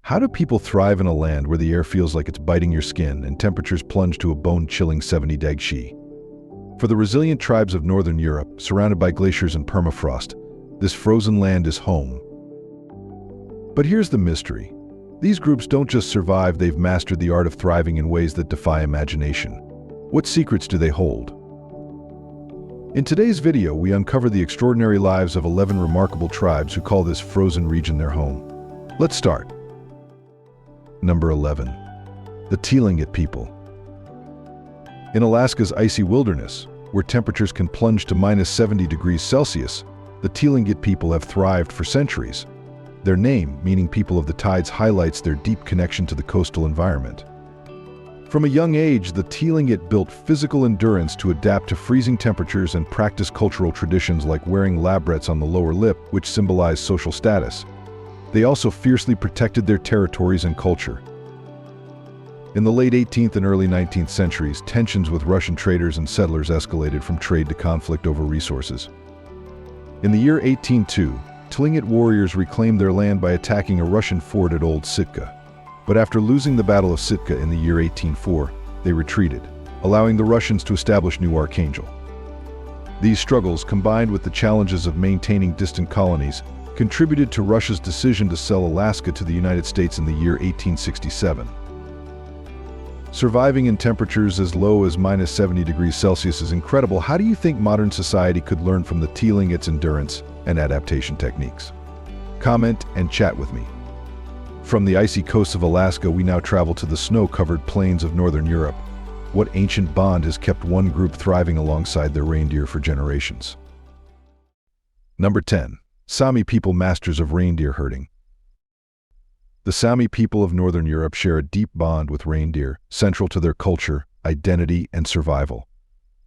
How do people thrive in a land where the air feels like it's biting your skin and temperatures plunge to a bone-chilling 70 degrees? For the resilient tribes of northern Europe, surrounded by glaciers and permafrost, this frozen land is home. But here's the mystery. These groups don't just survive, they've mastered the art of thriving in ways that defy imagination. What secrets do they hold? In today's video, we uncover the extraordinary lives of 11 remarkable tribes who call this frozen region their home. Let's start. Number 11. The Tlingit people. In Alaska's icy wilderness, where temperatures can plunge to -70 degrees Celsius, the Tlingit people have thrived for centuries. Their name, meaning people of the tides, highlights their deep connection to the coastal environment. From a young age, the Tlingit built physical endurance to adapt to freezing temperatures and practice cultural traditions like wearing labrets on the lower lip, which symbolize social status. They also fiercely protected their territories and culture. In the late 18th and early 19th centuries, tensions with Russian traders and settlers escalated from trade to conflict over resources. In the year 1802, Tlingit warriors reclaimed their land by attacking a Russian fort at Old Sitka. But after losing the Battle of Sitka in the year 1804, they retreated, allowing the Russians to establish New Archangel. These struggles, combined with the challenges of maintaining distant colonies, contributed to Russia's decision to sell Alaska to the United States in the year 1867. Surviving in temperatures as low as -70 degrees Celsius is incredible. How do you think modern society could learn from the Tlingits' endurance and adaptation techniques? Comment and chat with me. From the icy coasts of Alaska, we now travel to the snow-covered plains of northern Europe. What ancient bond has kept one group thriving alongside their reindeer for generations? Number 10. Sámi people, masters of reindeer herding. The Sámi people of northern Europe share a deep bond with reindeer, central to their culture, identity, and survival.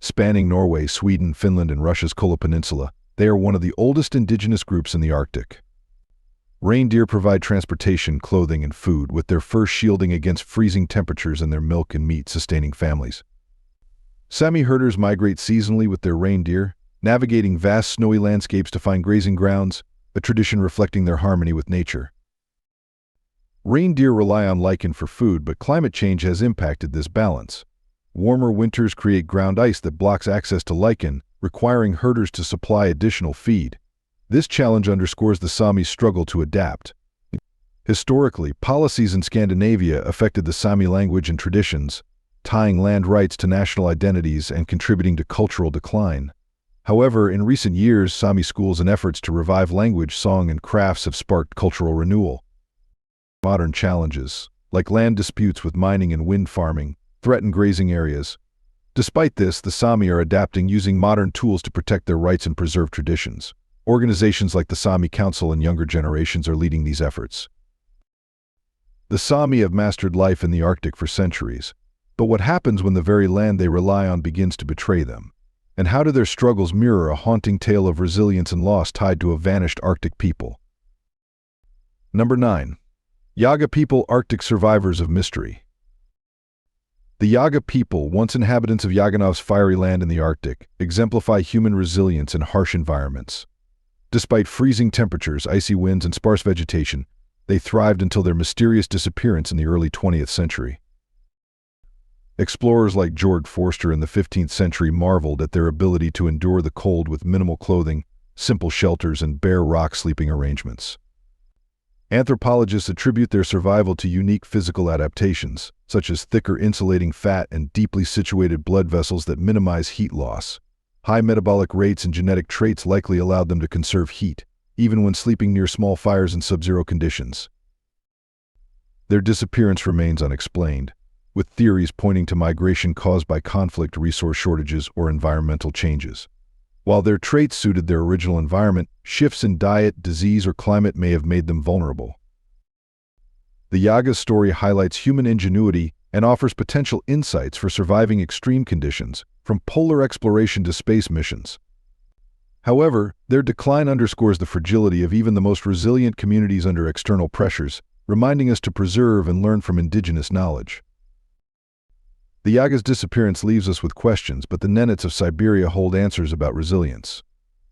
Spanning Norway, Sweden, Finland, and Russia's Kola Peninsula, they are one of the oldest indigenous groups in the Arctic. Reindeer provide transportation, clothing, and food, with their fur shielding against freezing temperatures and their milk and meat sustaining families. Sámi herders migrate seasonally with their reindeer, navigating vast snowy landscapes to find grazing grounds, a tradition reflecting their harmony with nature. Reindeer rely on lichen for food, but climate change has impacted this balance. Warmer winters create ground ice that blocks access to lichen, requiring herders to supply additional feed. This challenge underscores the Sámi's struggle to adapt. Historically, policies in Scandinavia affected the Sámi language and traditions, tying land rights to national identities and contributing to cultural decline. However, in recent years, Sámi schools and efforts to revive language, song, and crafts have sparked cultural renewal. Modern challenges, like land disputes with mining and wind farming, threaten grazing areas. Despite this, the Sámi are adapting, using modern tools to protect their rights and preserve traditions. Organizations like the Sámi Council and younger generations are leading these efforts. The Sámi have mastered life in the Arctic for centuries, but what happens when the very land they rely on begins to betray them? And how do their struggles mirror a haunting tale of resilience and loss tied to a vanished Arctic people? Number 9. Yaga people, Arctic survivors of mystery. The Yaga people, once inhabitants of Yaganov's fiery land in the Arctic, exemplify human resilience in harsh environments. Despite freezing temperatures, icy winds, and sparse vegetation, they thrived until their mysterious disappearance in the early 20th century. Explorers like George Forster in the 15th century marveled at their ability to endure the cold with minimal clothing, simple shelters, and bare rock sleeping arrangements. Anthropologists attribute their survival to unique physical adaptations, such as thicker insulating fat and deeply situated blood vessels that minimize heat loss. High metabolic rates and genetic traits likely allowed them to conserve heat, even when sleeping near small fires in sub-zero conditions. Their disappearance remains unexplained, with theories pointing to migration caused by conflict, resource shortages, or environmental changes. While their traits suited their original environment, shifts in diet, disease, or climate may have made them vulnerable. The Yaga's story highlights human ingenuity and offers potential insights for surviving extreme conditions, from polar exploration to space missions. However, their decline underscores the fragility of even the most resilient communities under external pressures, reminding us to preserve and learn from indigenous knowledge. The Yaga's disappearance leaves us with questions, but the Nenets of Siberia hold answers about resilience.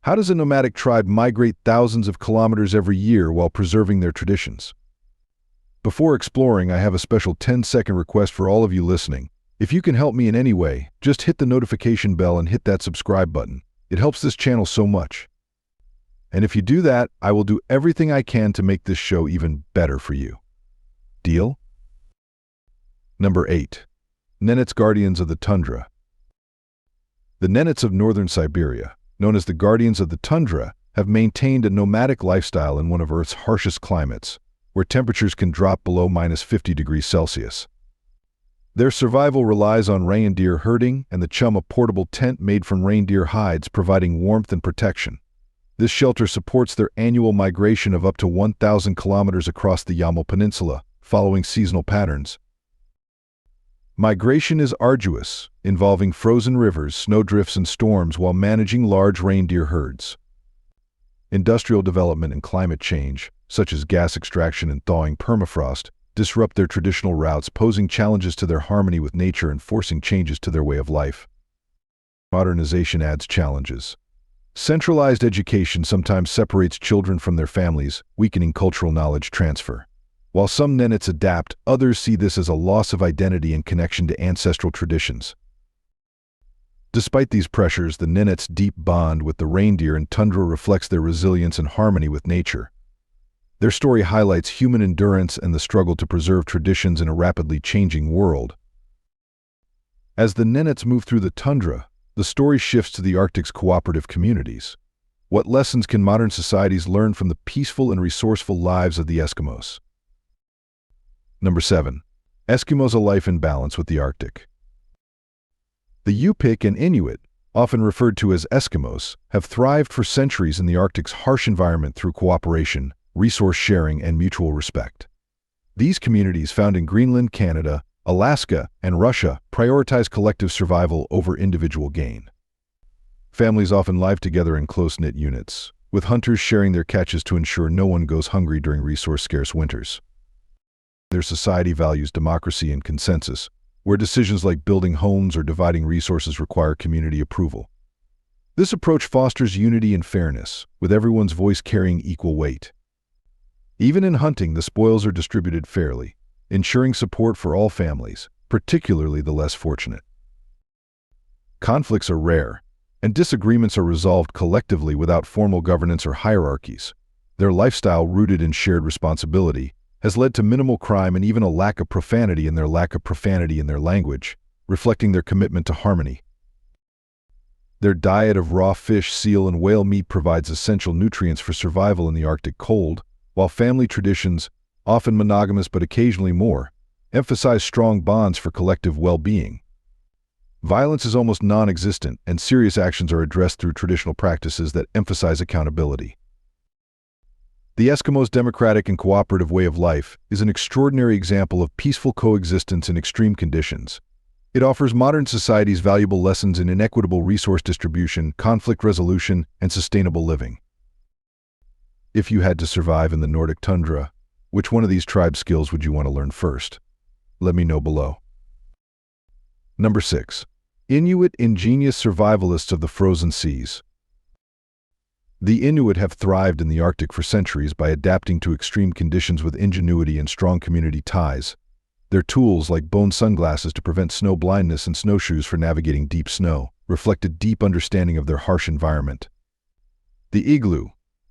How does a nomadic tribe migrate thousands of kilometers every year while preserving their traditions? Before exploring, I have a special 10-second request for all of you listening. If you can help me in any way, just hit the notification bell and hit that subscribe button. It helps this channel so much. And if you do that, I will do everything I can to make this show even better for you. Deal? Number 8. Nenets, guardians of the tundra. The Nenets of northern Siberia, known as the guardians of the tundra, have maintained a nomadic lifestyle in one of Earth's harshest climates, where temperatures can drop below -50 degrees Celsius. Their survival relies on reindeer herding and the chum, a portable tent made from reindeer hides providing warmth and protection. This shelter supports their annual migration of up to 1,000 kilometers across the Yamal Peninsula, following seasonal patterns. Migration is arduous, involving frozen rivers, snowdrifts, and storms while managing large reindeer herds. Industrial development and climate change, such as gas extraction and thawing permafrost, disrupt their traditional routes, posing challenges to their harmony with nature and forcing changes to their way of life. Modernization adds challenges. Centralized education sometimes separates children from their families, weakening cultural knowledge transfer. While some Nenets adapt, others see this as a loss of identity and connection to ancestral traditions. Despite these pressures, the Nenets' deep bond with the reindeer and tundra reflects their resilience and harmony with nature. Their story highlights human endurance and the struggle to preserve traditions in a rapidly changing world. As the Nenets move through the tundra, the story shifts to the Arctic's cooperative communities. What lessons can modern societies learn from the peaceful and resourceful lives of the Eskimos? Number 7. Eskimos, a life in balance with the Arctic. The Yupik and Inuit, often referred to as Eskimos, have thrived for centuries in the Arctic's harsh environment through cooperation, resource sharing, and mutual respect. These communities, found in Greenland, Canada, Alaska, and Russia, prioritize collective survival over individual gain. Families often live together in close-knit units, with hunters sharing their catches to ensure no one goes hungry during resource-scarce winters. Their society values democracy and consensus, where decisions like building homes or dividing resources require community approval. This approach fosters unity and fairness, with everyone's voice carrying equal weight. Even in hunting, the spoils are distributed fairly, ensuring support for all families, particularly the less fortunate. Conflicts are rare, and disagreements are resolved collectively without formal governance or hierarchies. Their lifestyle, rooted in shared responsibility, has led to minimal crime and even a lack of profanity in their language, reflecting their commitment to harmony. Their diet of raw fish, seal, and whale meat provides essential nutrients for survival in the Arctic cold, while family traditions, often monogamous but occasionally more, emphasize strong bonds for collective well-being. Violence is almost non-existent, and serious actions are addressed through traditional practices that emphasize accountability. The Eskimos' democratic and cooperative way of life is an extraordinary example of peaceful coexistence in extreme conditions. It offers modern societies valuable lessons in inequitable resource distribution, conflict resolution, and sustainable living. If you had to survive in the Nordic tundra, which one of these tribe skills would you want to learn first? Let me know below. Number 6. Inuit, ingenious survivalists of the frozen seas. The Inuit have thrived in the Arctic for centuries by adapting to extreme conditions with ingenuity and strong community ties. Their tools, like bone sunglasses to prevent snow blindness and snowshoes for navigating deep snow, reflect a deep understanding of their harsh environment. The igloo,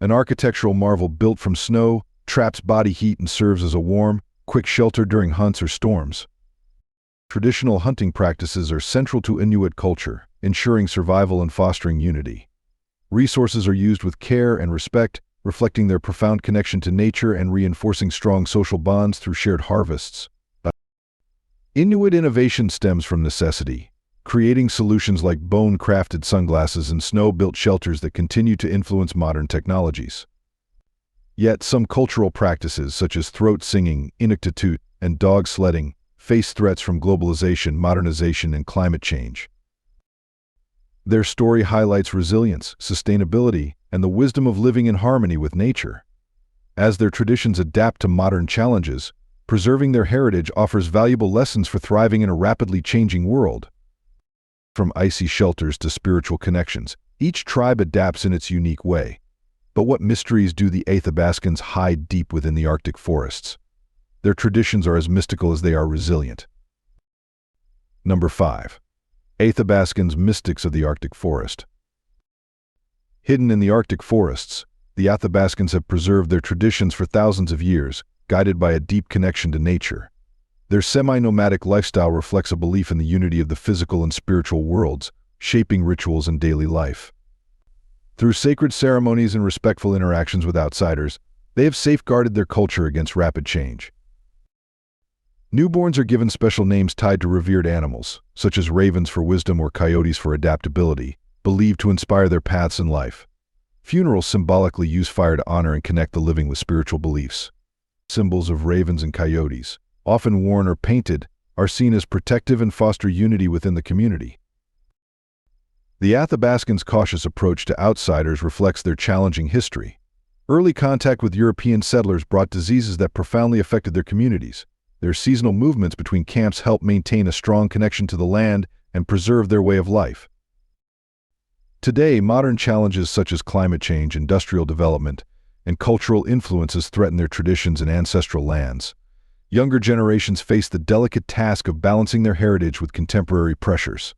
an architectural marvel built from snow, traps body heat and serves as a warm, quick shelter during hunts or storms. Traditional hunting practices are central to Inuit culture, ensuring survival and fostering unity. Resources are used with care and respect, reflecting their profound connection to nature and reinforcing strong social bonds through shared harvests. Inuit innovation stems from necessity, creating solutions like bone-crafted sunglasses and snow-built shelters that continue to influence modern technologies. Yet some cultural practices such as throat singing, Inuktitut, and dog sledding face threats from globalization, modernization, and climate change. Their story highlights resilience, sustainability, and the wisdom of living in harmony with nature. As their traditions adapt to modern challenges, preserving their heritage offers valuable lessons for thriving in a rapidly changing world. From icy shelters to spiritual connections, each tribe adapts in its unique way. But what mysteries do the Athabaskans hide deep within the Arctic forests? Their traditions are as mystical as they are resilient. Number 5. Athabaskans, mystics of the Arctic forest. Hidden in the Arctic forests, the Athabaskans have preserved their traditions for thousands of years, guided by a deep connection to nature. Their semi-nomadic lifestyle reflects a belief in the unity of the physical and spiritual worlds, shaping rituals and daily life. Through sacred ceremonies and respectful interactions with outsiders, they have safeguarded their culture against rapid change. Newborns are given special names tied to revered animals, such as ravens for wisdom or coyotes for adaptability, believed to inspire their paths in life. Funerals symbolically use fire to honor and connect the living with spiritual beliefs. Symbols of ravens and coyotes, often worn or painted, are seen as protective and foster unity within the community. The Athabaskans' cautious approach to outsiders reflects their challenging history. Early contact with European settlers brought diseases that profoundly affected their communities. Their seasonal movements between camps help maintain a strong connection to the land and preserve their way of life. Today, modern challenges such as climate change, industrial development, and cultural influences threaten their traditions and ancestral lands. Younger generations face the delicate task of balancing their heritage with contemporary pressures.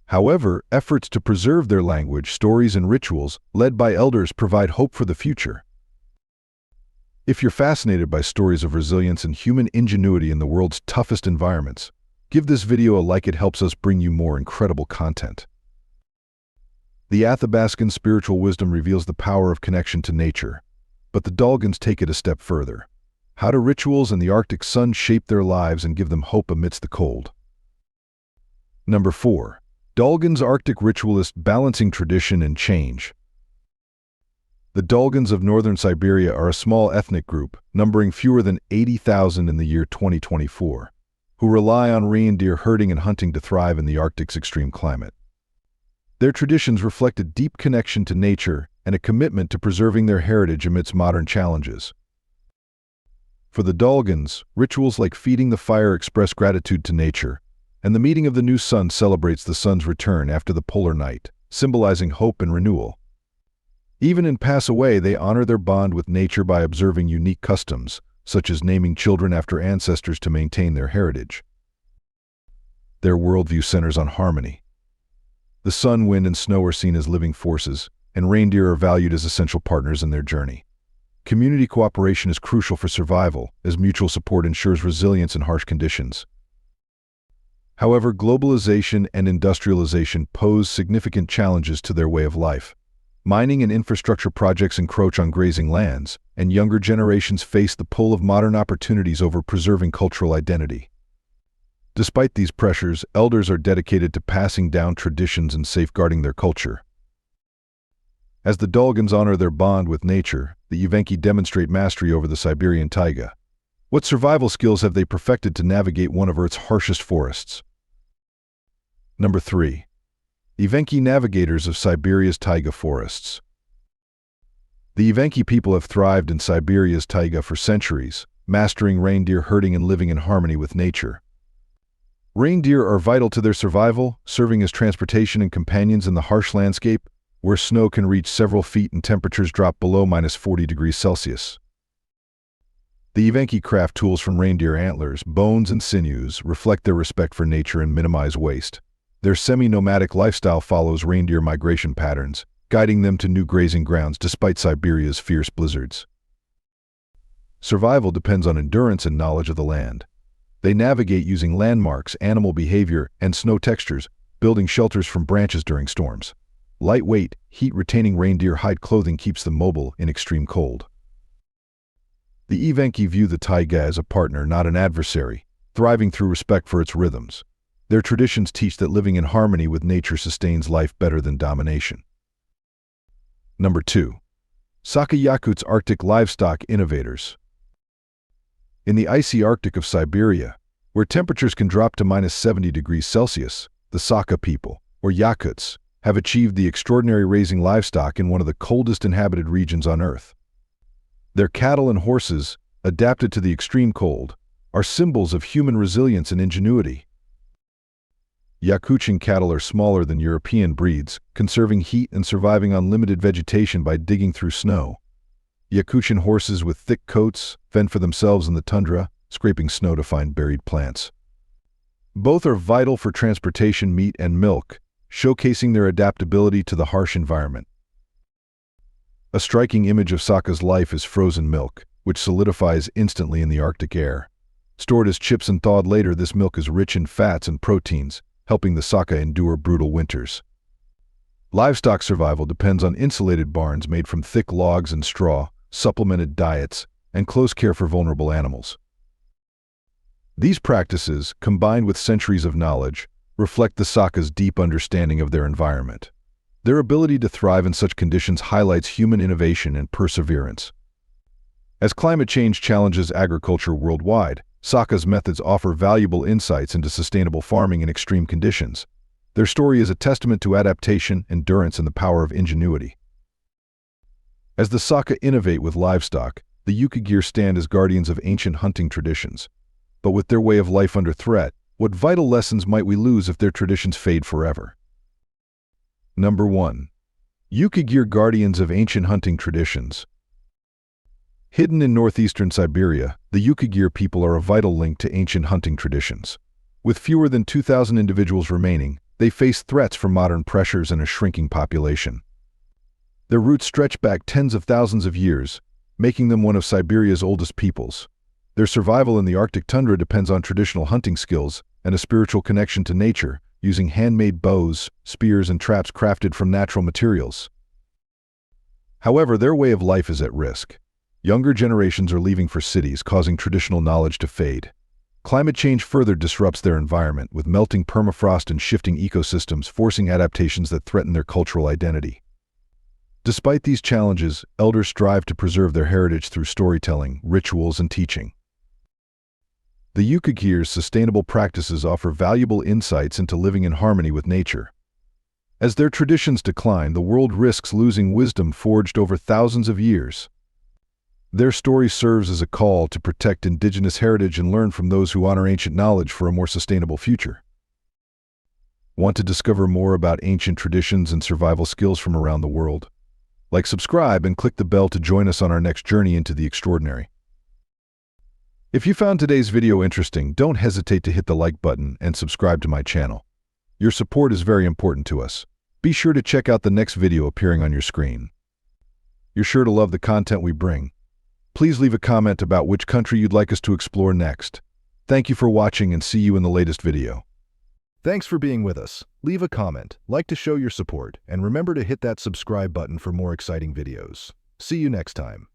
However, efforts to preserve their language, stories, and rituals, led by elders, provide hope for the future. If you're fascinated by stories of resilience and human ingenuity in the world's toughest environments, give this video a like. It helps us bring you more incredible content. The Athabaskan spiritual wisdom reveals the power of connection to nature, but the Dolgans take it a step further. How do rituals and the Arctic sun shape their lives and give them hope amidst the cold? Number 4. Dolgans, Arctic ritualists, balancing tradition and change. The Dolgans of northern Siberia are a small ethnic group, numbering fewer than 80,000 in the year 2024, who rely on reindeer herding and hunting to thrive in the Arctic's extreme climate. Their traditions reflect a deep connection to nature and a commitment to preserving their heritage amidst modern challenges. For the Dolgans, rituals like feeding the fire express gratitude to nature, and the meeting of the new sun celebrates the sun's return after the polar night, symbolizing hope and renewal. Even in pass away, they honor their bond with nature by observing unique customs, such as naming children after ancestors to maintain their heritage. Their worldview centers on harmony. The sun, wind, and snow are seen as living forces, and reindeer are valued as essential partners in their journey. Community cooperation is crucial for survival, as mutual support ensures resilience in harsh conditions. However, globalization and industrialization pose significant challenges to their way of life. Mining and infrastructure projects encroach on grazing lands, and younger generations face the pull of modern opportunities over preserving cultural identity. Despite these pressures, elders are dedicated to passing down traditions and safeguarding their culture. As the Dolgans honor their bond with nature, the Evenki demonstrate mastery over the Siberian taiga. What survival skills have they perfected to navigate one of Earth's harshest forests? Number 3. Evenki, navigators of Siberia's taiga forests. The Evenki people have thrived in Siberia's taiga for centuries, mastering reindeer herding and living in harmony with nature. Reindeer are vital to their survival, serving as transportation and companions in the harsh landscape, where snow can reach several feet and temperatures drop below -40 degrees Celsius. The Evenki craft tools from reindeer antlers, bones, and sinews, reflect their respect for nature and minimize waste. Their semi-nomadic lifestyle follows reindeer migration patterns, guiding them to new grazing grounds despite Siberia's fierce blizzards. Survival depends on endurance and knowledge of the land. They navigate using landmarks, animal behavior, and snow textures, building shelters from branches during storms. Lightweight, heat-retaining reindeer hide clothing keeps them mobile in extreme cold. The Evenki view the taiga as a partner, not an adversary, thriving through respect for its rhythms. Their traditions teach that living in harmony with nature sustains life better than domination. Number 2. Sakha, Yakuts, Arctic livestock innovators. In the icy Arctic of Siberia, where temperatures can drop to -70 degrees Celsius, the Sakha people, or Yakuts, have achieved the extraordinary raising livestock in one of the coldest inhabited regions on Earth. Their cattle and horses, adapted to the extreme cold, are symbols of human resilience and ingenuity. Yakutian cattle are smaller than European breeds, conserving heat and surviving on limited vegetation by digging through snow. Yakutian horses with thick coats fend for themselves in the tundra, scraping snow to find buried plants. Both are vital for transportation, meat, and milk, showcasing their adaptability to the harsh environment. A striking image of Sakha's life is frozen milk, which solidifies instantly in the Arctic air. Stored as chips and thawed later, this milk is rich in fats and proteins, helping the Sakha endure brutal winters. Livestock survival depends on insulated barns made from thick logs and straw, supplemented diets, and close care for vulnerable animals. These practices, combined with centuries of knowledge, reflect the Sakha's deep understanding of their environment. Their ability to thrive in such conditions highlights human innovation and perseverance. As climate change challenges agriculture worldwide, Sakha's methods offer valuable insights into sustainable farming in extreme conditions. Their story is a testament to adaptation, endurance, and the power of ingenuity. As the Sakha innovate with livestock, the Yukaghir stand as guardians of ancient hunting traditions. But with their way of life under threat, what vital lessons might we lose if their traditions fade forever? Number 1. Yukaghir guardians of ancient hunting traditions. Hidden in northeastern Siberia, the Yukaghir people are a vital link to ancient hunting traditions. With fewer than 2,000 individuals remaining, they face threats from modern pressures and a shrinking population. Their roots stretch back tens of thousands of years, making them one of Siberia's oldest peoples. Their survival in the Arctic tundra depends on traditional hunting skills and a spiritual connection to nature, using handmade bows, spears, and traps crafted from natural materials. However, their way of life is at risk. Younger generations are leaving for cities, causing traditional knowledge to fade. Climate change further disrupts their environment, with melting permafrost and shifting ecosystems forcing adaptations that threaten their cultural identity. Despite these challenges, elders strive to preserve their heritage through storytelling, rituals, and teaching. The Yukaghir's sustainable practices offer valuable insights into living in harmony with nature. As their traditions decline, the world risks losing wisdom forged over thousands of years. Their story serves as a call to protect indigenous heritage and learn from those who honor ancient knowledge for a more sustainable future. Want to discover more about ancient traditions and survival skills from around the world? Like, subscribe, and click the bell to join us on our next journey into the extraordinary. If you found today's video interesting, don't hesitate to hit the like button and subscribe to my channel. Your support is very important to us. Be sure to check out the next video appearing on your screen. You're sure to love the content we bring. Please leave a comment about which country you'd like us to explore next. Thank you for watching, and see you in the latest video. Thanks for being with us. Leave a comment, like to show your support, and remember to hit that subscribe button for more exciting videos. See you next time.